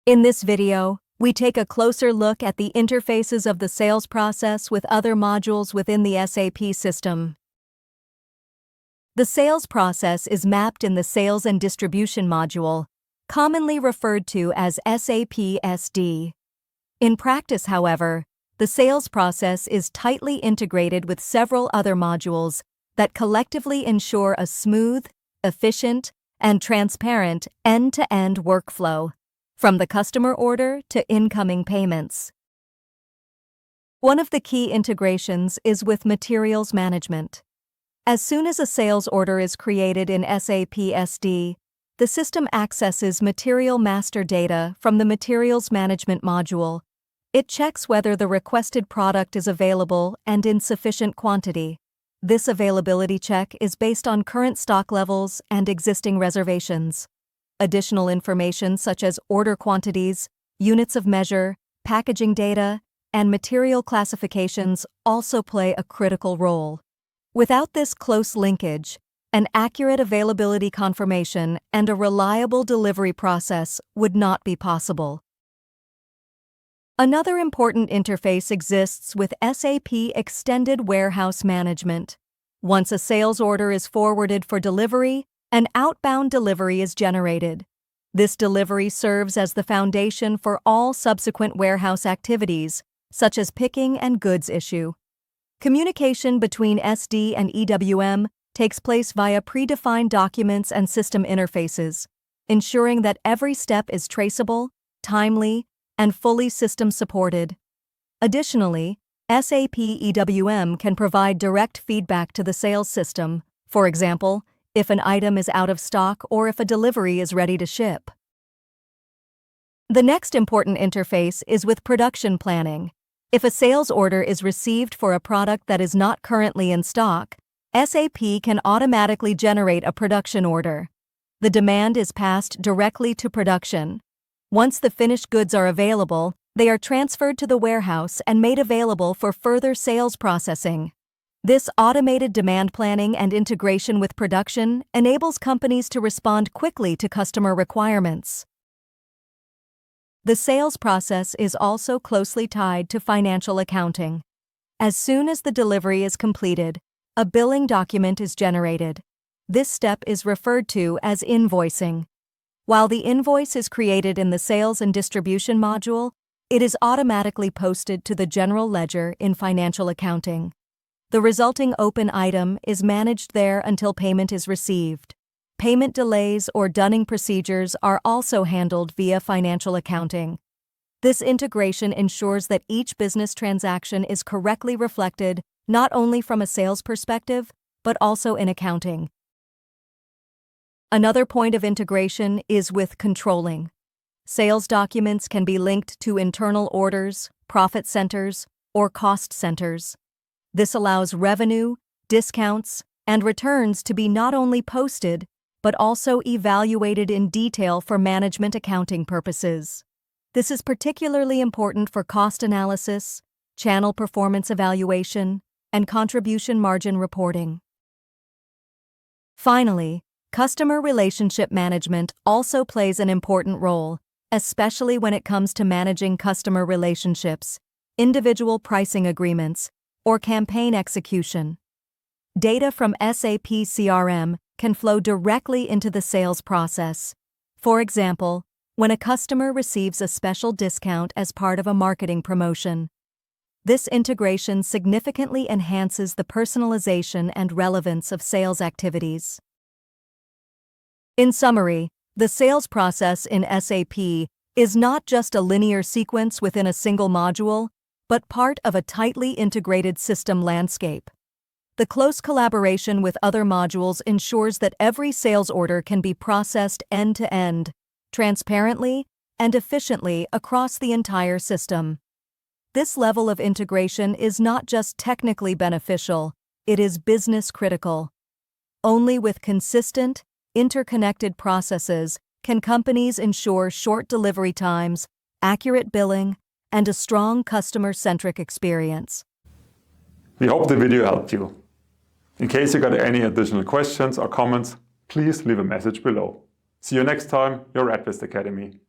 In this video, we take a closer look at the interfaces of the sales process with other modules within the SAP system. The sales process is mapped in the Sales and Distribution module, commonly referred to as SAP SD. In practice, however, the sales process is tightly integrated with several other modules that collectively ensure a smooth, efficient, and transparent end-to-end workflow, from the customer order to incoming payments. One of the key integrations is with materials management. As soon as a sales order is created in SAP SD, the system accesses material master data from the Materials Management module. It checks whether the requested product is available and in sufficient quantity. This availability check is based on current stock levels and existing reservations. Additional information such as order quantities, units of measure, packaging data, and material classifications also play a critical role. Without this close linkage, an accurate availability confirmation and a reliable delivery process would not be possible. Another important interface exists with SAP Extended Warehouse Management. Once a sales order is forwarded for delivery, an outbound delivery is generated. This delivery serves as the foundation for all subsequent warehouse activities, such as picking and goods issue. Communication between SD and EWM takes place via predefined documents and system interfaces, ensuring that every step is traceable, timely, and fully system-supported. Additionally, SAP EWM can provide direct feedback to the sales system, for example, if an item is out of stock or if a delivery is ready to ship. The next important interface is with production planning. If a sales order is received for a product that is not currently in stock, SAP can automatically generate a production order. The demand is passed directly to production. Once the finished goods are available, they are transferred to the warehouse and made available for further sales processing. This automated demand planning and integration with production enables companies to respond quickly to customer requirements. The sales process is also closely tied to financial accounting. As soon as the delivery is completed, a billing document is generated. This step is referred to as invoicing. While the invoice is created in the Sales and Distribution module, it is automatically posted to the general ledger in financial accounting. The resulting open item is managed there until payment is received. Payment delays or dunning procedures are also handled via financial accounting. This integration ensures that each business transaction is correctly reflected not only from a sales perspective, but also in accounting. Another point of integration is with controlling. Sales documents can be linked to internal orders, profit centers, or cost centers. This allows revenue, discounts, and returns to be not only posted, but also evaluated in detail for management accounting purposes. This is particularly important for cost analysis, channel performance evaluation, and contribution margin reporting. Finally, customer relationship management also plays an important role, especially when it comes to managing customer relationships, individual pricing agreements, or campaign execution. Data from SAP CRM can flow directly into the sales process. For example, when a customer receives a special discount as part of a marketing promotion. This integration significantly enhances the personalization and relevance of sales activities. In summary, the sales process in SAP is not just a linear sequence within a single module, but part of a tightly integrated system landscape. The close collaboration with other modules ensures that every sales order can be processed end-to-end, transparently, and efficiently across the entire system. This level of integration is not just technically beneficial, it is business critical. Only with consistent, interconnected processes can companies ensure short delivery times, accurate billing, and a strong customer-centric experience. We hope the video helped you. In case you got any additional questions or comments, please leave a message below. See you next time, your advist-Academy.